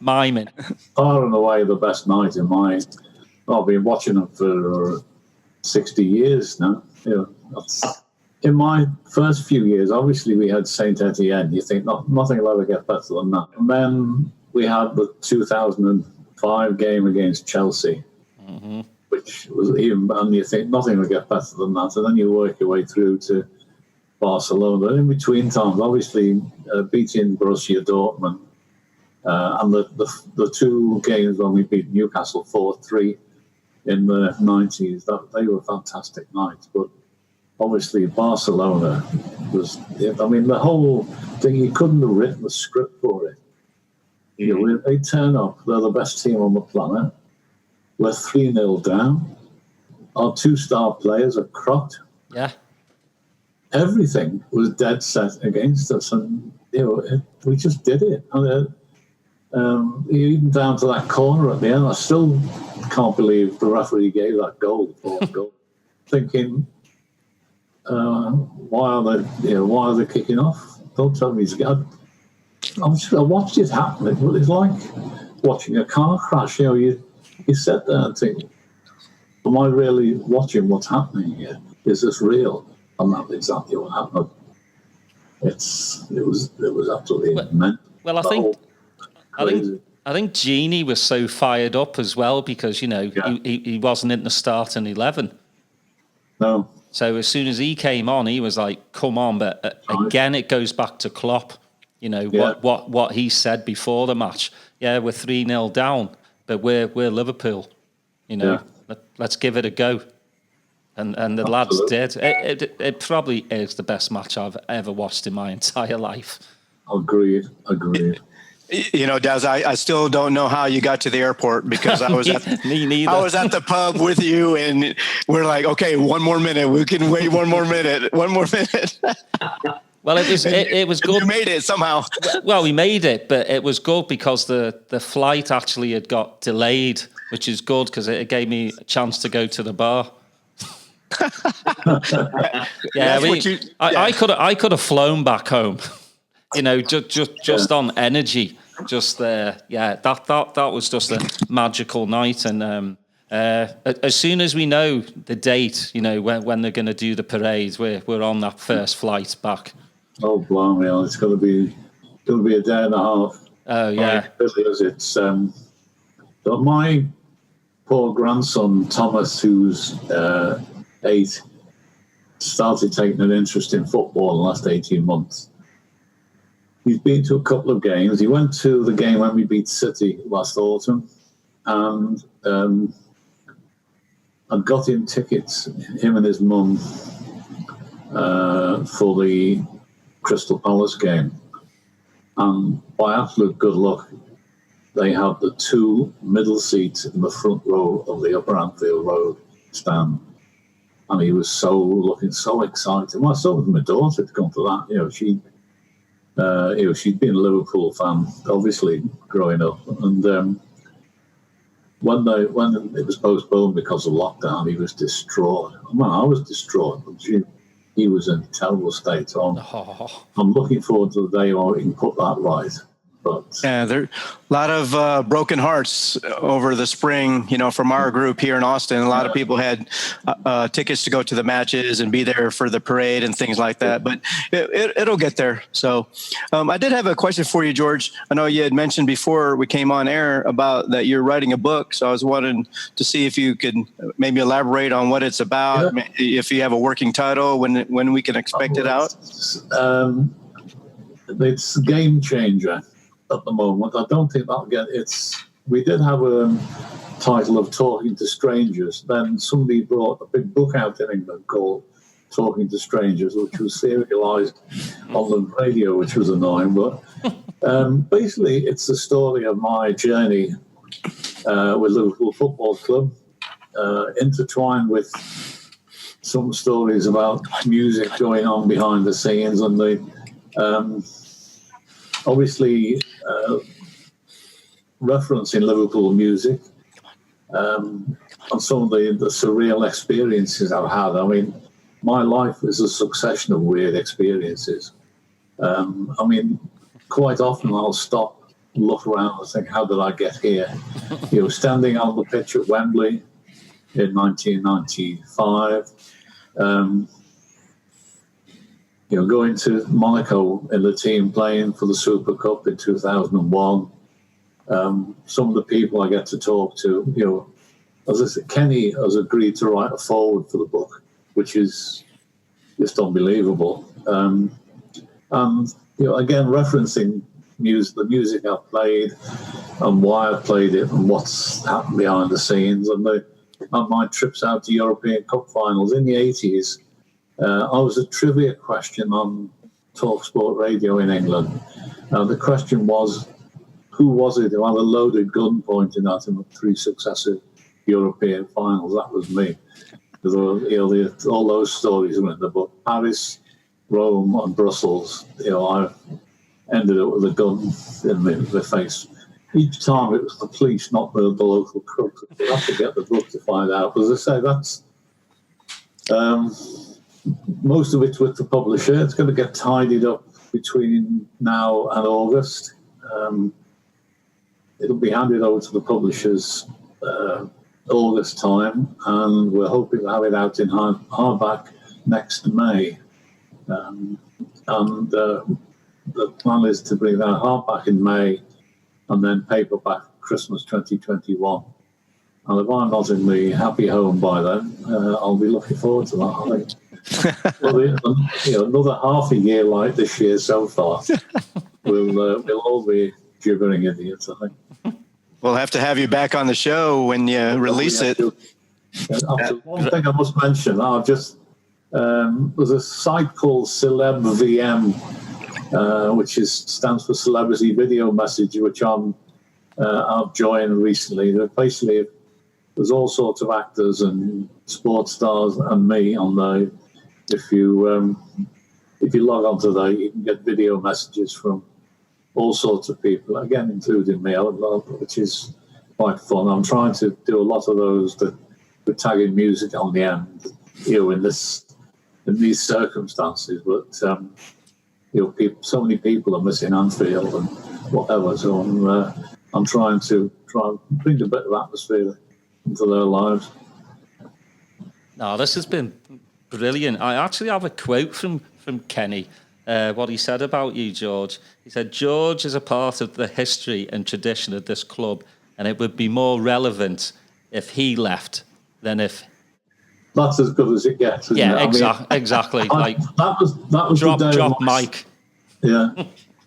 miming. Far and away the best night in my. I've been watching them for 60 years now. In my first few years, obviously we had Saint Etienne. You think nothing will ever get better than that. And then we had the 2005 game against Chelsea, which was even, and you think nothing will get better than that. And then you work your way through to Barcelona. In between times, obviously beating Borussia Dortmund, and the two games when we beat Newcastle 4-3 in the 90s, they were fantastic nights. But obviously Barcelona was, the whole thing, you couldn't have written the script for it. They turn up, they're the best team on the planet. We're 3-0 down. Our two-star players are crocked. Yeah. Everything was dead set against us, and we just did it. Even down to that corner at the end, I still can't believe the referee gave that goal. Thinking, why are they kicking off? Don't tell me he's got. I watched it happen. It's like watching a car crash. You sit there and think, am I really watching what's happening here? Is this real? And that's exactly what happened. It was absolutely immense. Well, I think Genie was so fired up as well because he wasn't in the starting 11. No. So as soon as he came on, he was like, "Come on!" But again, it goes back to Klopp. What he said before the match. Yeah, we're 3-0 down, but we're Liverpool. Let's give it a go. And the lads did. It probably is the best match I've ever watched in my entire life. Agreed. Daz, I still don't know how you got to the airport because I was Me neither. I was at the pub with you, and we're like, okay, one more minute. We can wait one more minute. Well, it was good. You made it somehow. Well, we made it, but it was good because the flight actually had got delayed, which is good because it gave me a chance to go to the bar. I could have flown back home, just on energy. Just that was just a magical night. And as soon as we know the date, when they're going to do the parade, we're on that first flight back. Oh, blimey! It's going to be a day and a half. Oh yeah, it's but my poor grandson Thomas, who's 8, started taking an interest in football in the last 18 months. He's been to a couple of games. He went to the game when we beat City last autumn, and I got him tickets, him and his mum, for the Crystal Palace game. And by absolute good luck, they had the 2 middle seats in the front row of the Upper Anfield Road stand. And he was looking so excited. Well, so was my daughter to come to that. She'd been a Liverpool fan, obviously, growing up. And when it was postponed because of lockdown, he was distraught. Well, I was distraught, but he was in a terrible state. So I'm looking forward to the day where we can put that right. But yeah, there are a lot of broken hearts over the spring, from our group here in Austin. A lot of people had tickets to go to the matches and be there for the parade and things like that. But it'll get there. So I did have a question for you, George. I know you had mentioned before we came on air about that you're writing a book. So I was wanting to see if you could maybe elaborate on what it's about, if you have a working title, when we can expect it out. It's a game changer. At the moment, I don't think that'll get. We did have title of Talking to Strangers. Then somebody brought a big book out in England called Talking to Strangers, which was serialized on the radio, which was annoying. But basically, it's the story of my journey with Liverpool Football Club, intertwined with some stories about music going on behind the scenes, and the obviously referencing Liverpool music, and some of the surreal experiences I've had. I mean, my life is a succession of weird experiences. I mean, quite often I'll stop, look around and think, how did I get here? You know, standing on the pitch at Wembley in 1995, you know, going to Monaco in the team playing for the Super Cup in 2001. Some of the people I get to talk to, you know, as I said, Kenny has agreed to write a foreword for the book, which is just unbelievable. And, you know, again, referencing music, the music I've played and why I played it and what's happened behind the scenes, and my trips out to European Cup finals in the 80s. I was a trivia question on TalkSport Radio in England. The question was, who was it who had a loaded gun pointed at him at 3 successive European finals? That was me. All those stories were in the book. Paris, Rome, and Brussels. You know, I ended up with a gun in the face. Each time it was the police, not the local crooks. You have to get the book to find out. As I say, that's most of it's with the publisher. It's going to get tidied up between now and August. It'll be handed over to the publishers August time, and we're hoping to have it out in hardback next May. And the plan is to bring that hardback in May and then paperback Christmas 2021. And if I'm not in the happy home by then, I'll be looking forward to that, I think. Well, you know, another half a year like this year so far, we'll all be gibbering idiots, I think. We'll have to have you back on the show when you release it. One thing I must mention, there's a site called Celeb VM, which stands for Celebrity Video Message, which I've joined recently. Basically, there's all sorts of actors and sports stars and me on there. If you log on to there, you can get video messages from all sorts of people, again, including me, which is quite fun. I'm trying to do a lot of those that we're tagging music on the end, you know, in these circumstances. But you know, so many people are missing Anfield and whatever. So I'm trying to bring a bit of atmosphere into their lives. No, this has been brilliant. I actually have a quote from Kenny. What he said about you, George. He said, George is a part of the history and tradition of this club, and it would be more relevant if he left than if... That's as good as it gets, isn't it? Exactly. Like, that was drop the day mic. Yeah.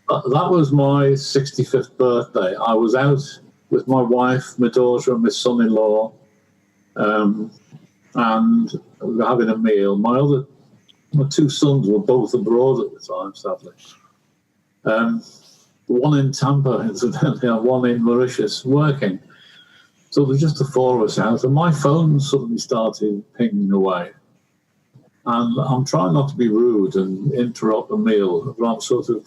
That was my 65th birthday. I was out with my wife, my daughter, and my son-in-law, and we were having a meal. My 2 sons were both abroad at the time, sadly. One in Tampa, incidentally, and one in Mauritius, working. So there's just the 4 of us out, and my phone suddenly started pinging away. And I'm trying not to be rude and interrupt the meal, but I'm sort of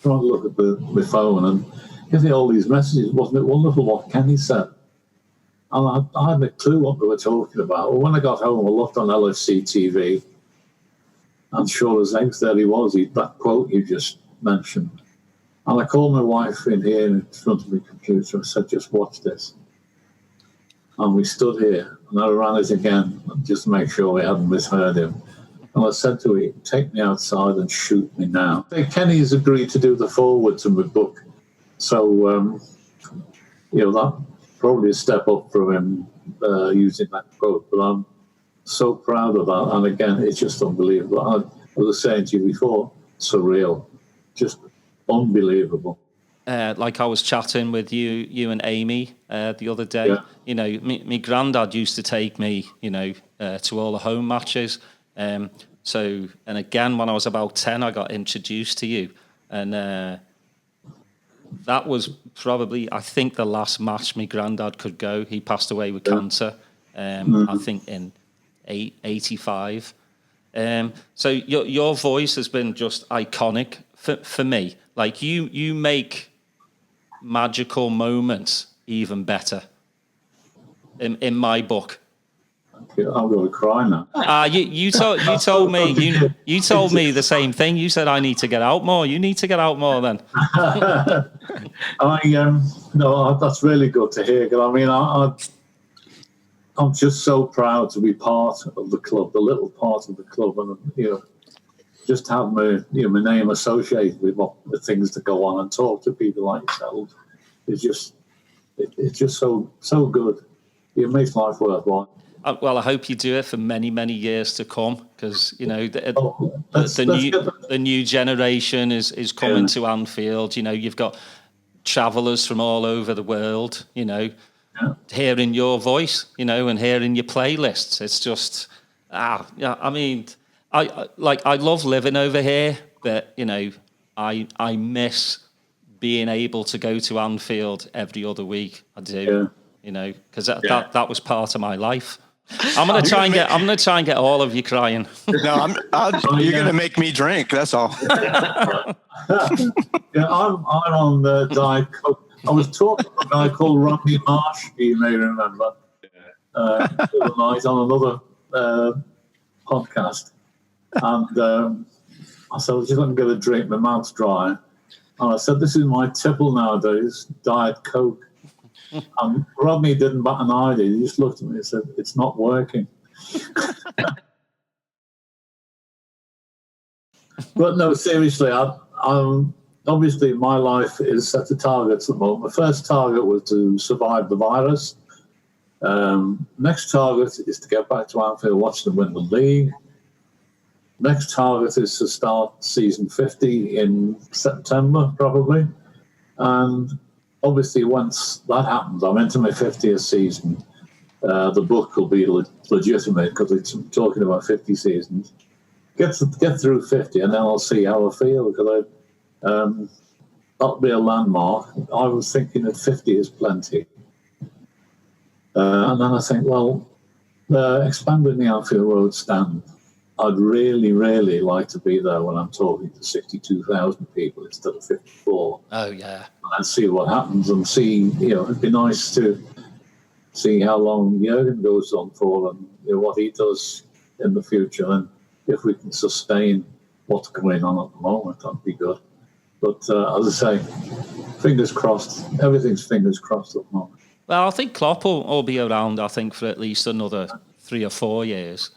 trying to look at my phone and getting all these messages. Wasn't it wonderful what Kenny said? And I hadn't a clue what they were talking about. Well, when I got home, I looked on LFC TV, and sure as eggs, there he was, that quote you just mentioned. And I called my wife in here in front of my computer and said, just watch this. And we stood here, and I ran it again, just to make sure we hadn't misheard him. And I said to him, take me outside and shoot me now. Kenny's agreed to do the foreword to my book. So, you know, that's probably a step up from him using that quote. But I'm so proud of that. And again, it's just unbelievable. I was saying to you before, surreal, just unbelievable. like I was chatting with you and Amy the other day. Yeah. You know, me granddad used to take me, you know, to all the home matches. So, and again, when I was about 10, I got introduced to you, and that was probably, I think, the last match my granddad could go. He passed away with cancer, I think in 85. So your voice has been just iconic for me. Like you make magical moments even better in my book. I'm going to cry now. You told me the same thing. You said I need to get out more. You need to get out more then. No, that's really good to hear. I mean, I'm just so proud to be part of the club, the little part of the club, and just have my name associated with things that go on and talk to people like yourself. It's just so good. It makes life worthwhile. Well, I hope you do it for many, many years to come, because the new generation is coming to Anfield. You know, you've got travellers from all over the world. You know, hearing your voice, and hearing your playlists. It's just I mean, I love living over here, but I miss being able to go to Anfield every other week. I do, because that was part of my life. I'm gonna try and get all of you crying. No, you're gonna make me drink. That's all. I'm on the Diet Coke. I was talking to a guy called Rodney Marsh, you may remember, the other night on another podcast, and I said, I was just going to get a drink. My mouth's dry, and I said, "This is my tipple nowadays, Diet Coke." And Rodney didn't bat an eyelid. He just looked at me and said, "It's not working." But no, seriously, I'm obviously my life is set to targets at the moment. My first target was to survive the virus. Next target is to get back to Anfield, watch them win the league. Next target is to start season 50 in September, probably. And obviously, once that happens, I'm into my 50th season. The book will be legitimate because it's talking about 50 seasons. Get through 50, and then I'll see how I feel, because that'll be a landmark. I was thinking that 50 is plenty. And then I think, well, expanding the Anfield Road stand, I'd really, really like to be there when I'm talking to 62,000 people instead of 54. Oh, yeah. And see what happens, and see, it'd be nice to see how long Jurgen goes on for, and what he does in the future. And if we can sustain what's going on at the moment, that'd be good. But as I say, fingers crossed. Everything's fingers crossed at the moment. Well, I think Klopp will be around, I think, for at least another 3 or 4 years.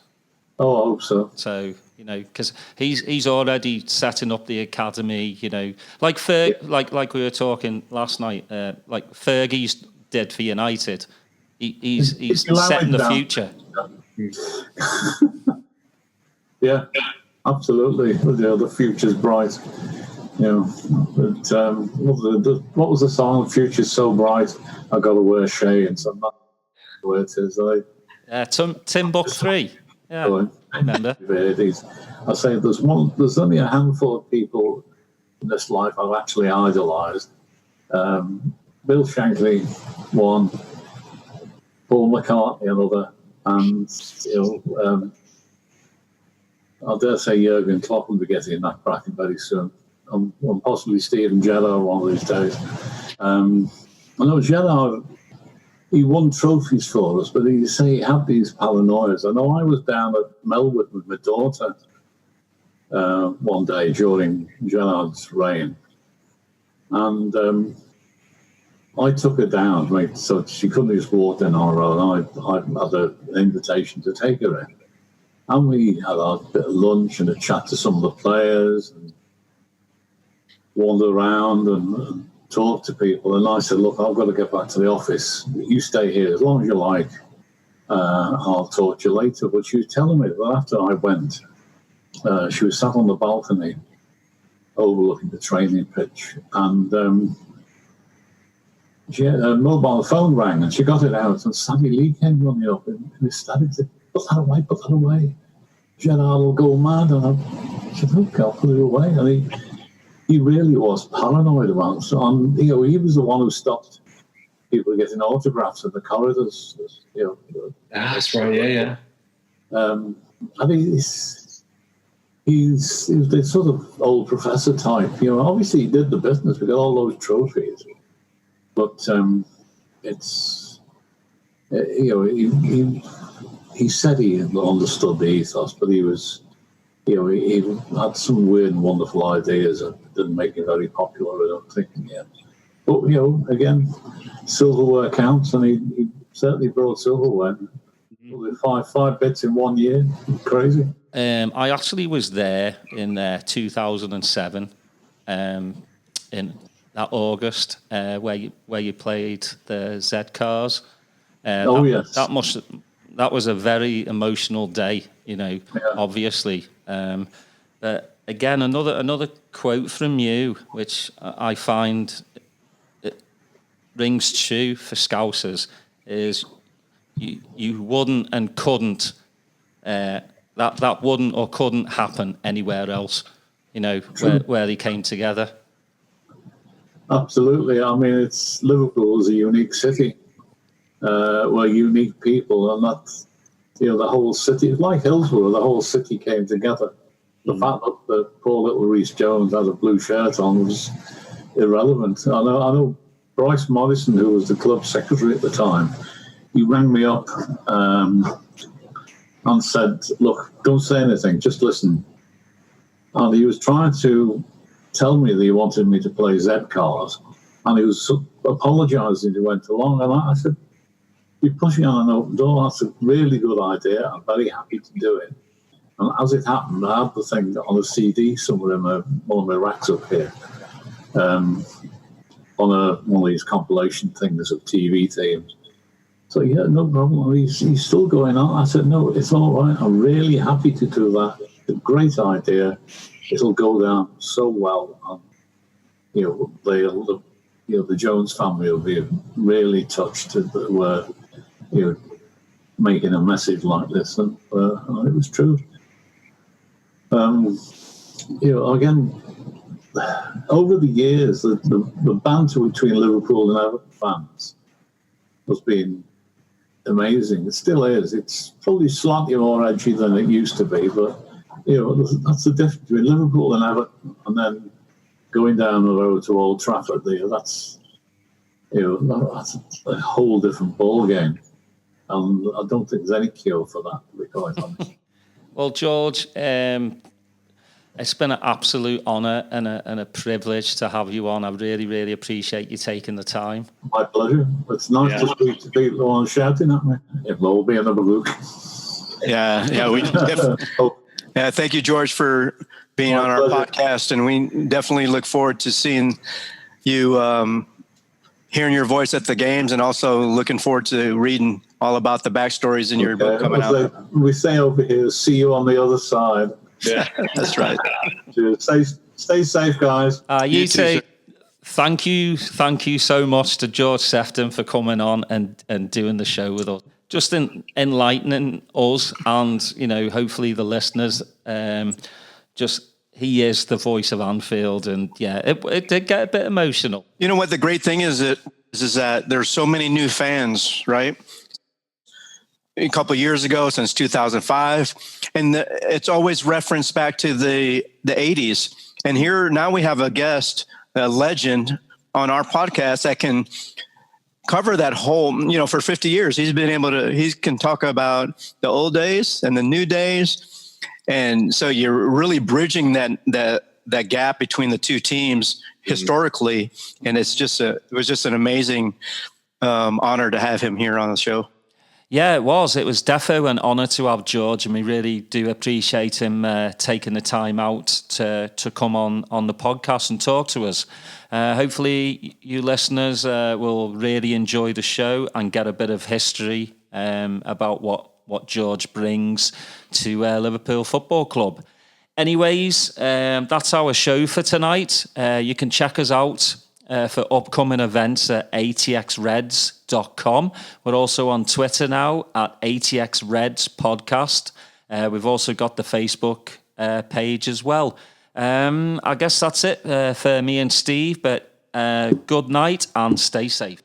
Oh, I hope so. So, because he's already setting up the academy, like like we were talking last night, like Fergie's did for United. He's setting the future. Yeah, absolutely. The future's bright. But, what was the song? The future's so bright, I got to wear shades. I'm not sure where it is. Timbuk 3. Yeah, I remember. I say there's only a handful of people in this life I've actually idolised. Bill Shankly, one, Paul McCartney, another, and I dare say Jurgen Klopp will be getting in that bracket very soon, and possibly Steven Gerrard one of these days. I know Gerrard, he won trophies for us, but he had these paranoias. I know I was down at Melwood with my daughter one day during Gerrard's reign, and I took her down, right, so she couldn't just walk in on her own. I had an invitation to take her in, and we had a bit of lunch and a chat to some of the players, and wander around and talk to people. And I said, "Look, I've got to get back to the office. You stay here as long as you like. I'll talk to you later." But she was telling me that after I went, she was sat on the balcony overlooking the training pitch, and her mobile phone rang and she got it out, and Sammy Lee came running up in his study and said, put that away. She said, I'll go mad. And I said, okay, I'll put it away. And he really was paranoid about it. And, he was the one who stopped people getting autographs in the corridors. That's right, yeah. I mean, he's the sort of old professor type. Obviously he did the business. We got all those trophies. But it's, he said he understood the ethos, but he was, he had some weird and wonderful ideas that didn't make it very popular, I don't think, in the end. But, again, silverware counts, and he certainly brought silverware. Five bits in 1 year. Crazy. I actually was there in 2007, in that August, where you played the Z Cars. Yes. That was a very emotional day, obviously. But again, another quote from you, which I find it rings true for Scousers, is you wouldn't and couldn't, that wouldn't or couldn't happen anywhere else, where they came together. Absolutely. I mean, Liverpool is a unique city. We're unique people, and that's, the whole city, like Hillsborough, the whole city came together. The fact that poor little Rhys Jones had a blue shirt on was irrelevant. I know Bryce Morrison, who was the club secretary at the time, he rang me up and said, look, don't say anything, just listen. And he was trying to tell me that he wanted me to play Z Cars, and he was apologising as he went along. And I said, you're pushing on an open door. That's a really good idea. I'm very happy to do it. And as it happened, I had the thing on a CD somewhere in one of my racks up here, on one of these compilation things of TV themes. So, yeah, no problem. He's still going on. I said, no, it's all right. I'm really happy to do that. It's a great idea. It'll go down so well. And, the Jones family will be really touched that we're, making a message like this. And it was true. Again, over the years, the banter between Liverpool and Everton fans has been amazing. It still is. It's probably slightly more edgy than it used to be, but that's the difference between Liverpool and Everton, and then going down the road to Old Trafford. That's a whole different ball game, and I don't think there's any cure for that, to be quite honest. Well, George, it's been an absolute honour and a privilege to have you on. I really, really appreciate you taking the time. My pleasure. It's nice to speak to people who are shouting at me. It will be another look. Yeah. Thank you, George, for being on our podcast, and we definitely look forward to seeing you, hearing your voice at the games, and also looking forward to reading all about the backstories in your book coming out. We say over here, see you on the other side. Yeah, that's right. Stay safe, guys. You too. Thank you so much to George Sephton for coming on and doing the show with us. Just enlightening us and, hopefully the listeners. He is the voice of Anfield, and it did get a bit emotional. You know what the great thing is that there's so many new fans, right? A couple of years ago, since 2005, and it's always referenced back to the 80s. And here now we have a guest, a legend on our podcast that can cover that whole, for 50 years. He can talk about the old days and the new days. And so you're really bridging that gap between the two teams historically. And it was just an amazing honor to have him here on the show. Yeah, it was. It was defo an honour to have George, and we really do appreciate him taking the time out to come on the podcast and talk to us. Hopefully you listeners will really enjoy the show and get a bit of history about what George brings to Liverpool Football Club. Anyways, that's our show for tonight. You can check us out for upcoming events at atxreds.com. We're also on Twitter now at ATXReds Podcast. We've also got the Facebook page as well. I guess that's it for me and Steve, but good night and stay safe.